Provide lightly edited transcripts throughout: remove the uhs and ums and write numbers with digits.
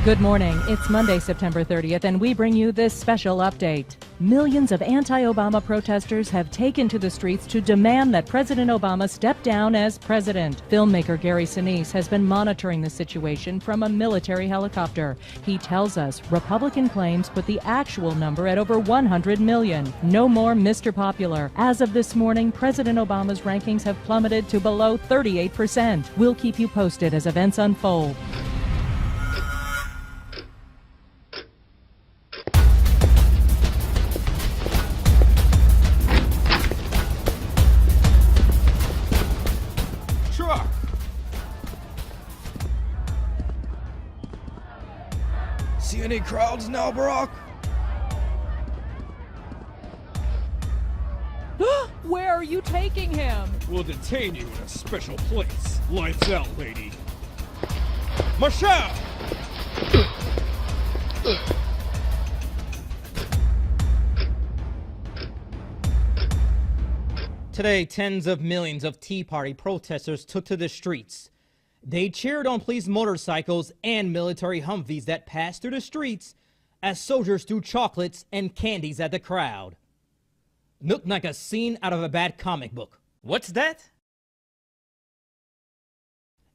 Good morning. It's Monday, September 30th, and we bring you this special update. Millions of anti-Obama protesters have taken to the streets to demand that President Obama step down as president. Filmmaker Gary Sinise has been monitoring the situation from a military helicopter. He tells us Republican claims put the actual number at over 100 million. No more Mr. Popular. As of this morning, President Obama's rankings have plummeted to below 38%. We'll keep you posted as events unfold. See any crowds now, Barack? Where are you taking him? We'll detain you in a special place. Lights out, lady. Michelle! Today, tens of millions of Tea Party protesters took to the streets. They cheered on police motorcycles and military Humvees that passed through the streets as soldiers threw chocolates and candies at the crowd. Looked like a scene out of a bad comic book. What's that?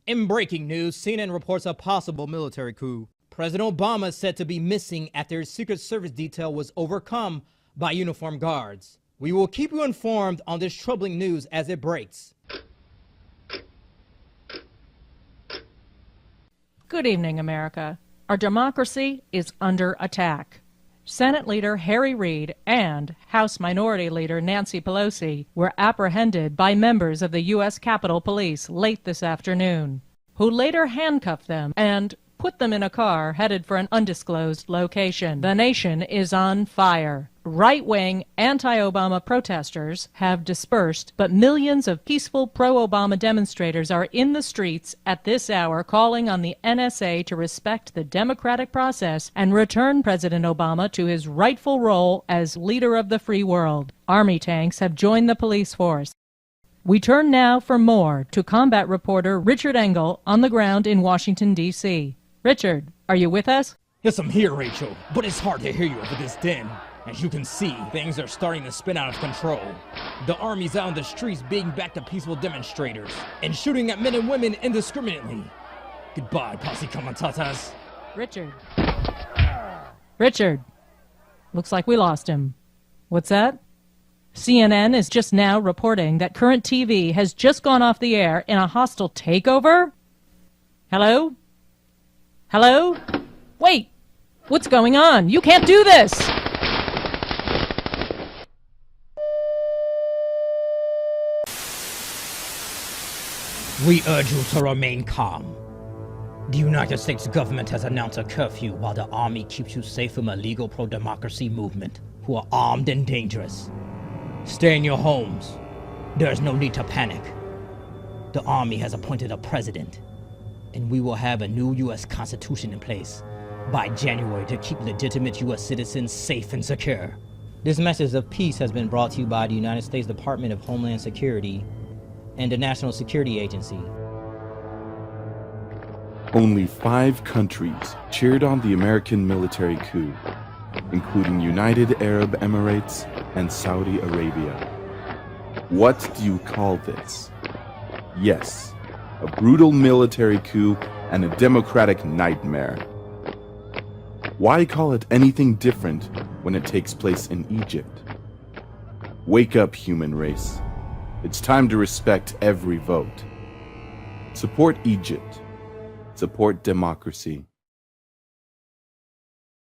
In breaking news, CNN reports a possible military coup. President Obama is said to be missing after his Secret Service detail was overcome by uniformed guards. We will keep you informed on this troubling news as it breaks. Good evening, America. Our democracy is under attack. Senate Leader Harry Reid and House Minority Leader Nancy Pelosi were apprehended by members of the U.S. Capitol Police late this afternoon, who later handcuffed them and put them in a car headed for an undisclosed location. The nation is on fire. Right-wing, anti-Obama protesters have dispersed, but millions of peaceful pro-Obama demonstrators are in the streets at this hour calling on the NSA to respect the democratic process and return President Obama to his rightful role as leader of the free world. Army tanks have joined the police force. We turn now for more to combat reporter Richard Engel on the ground in Washington, D.C. Richard, are you with us? Yes, I'm here, Rachel, but it's hard to hear you over this din. As you can see, things are starting to spin out of control. The army's out on the streets beating back the peaceful demonstrators and shooting at men and women indiscriminately. Goodbye, posse comitatas. Richard. Looks like we lost him. What's that? CNN is just now reporting that Current TV has just gone off the air in a hostile takeover? Hello? Hello? Wait! What's going on? You can't do this! We urge you to remain calm. The United States government has announced a curfew while the army keeps you safe from a legal pro-democracy movement who are armed and dangerous. Stay in your homes. There is no need to panic. The army has appointed a president, and we will have a new U.S. Constitution in place by January to keep legitimate U.S. citizens safe and secure. This message of peace has been brought to you by the United States Department of Homeland Security and the National Security Agency. Only 5 countries cheered on the American military coup, including United Arab Emirates and Saudi Arabia. What do you call this? Yes, a brutal military coup and a democratic nightmare. Why call it anything different when it takes place in Egypt? Wake up, human race. It's time to respect every vote. Support Egypt. Support democracy.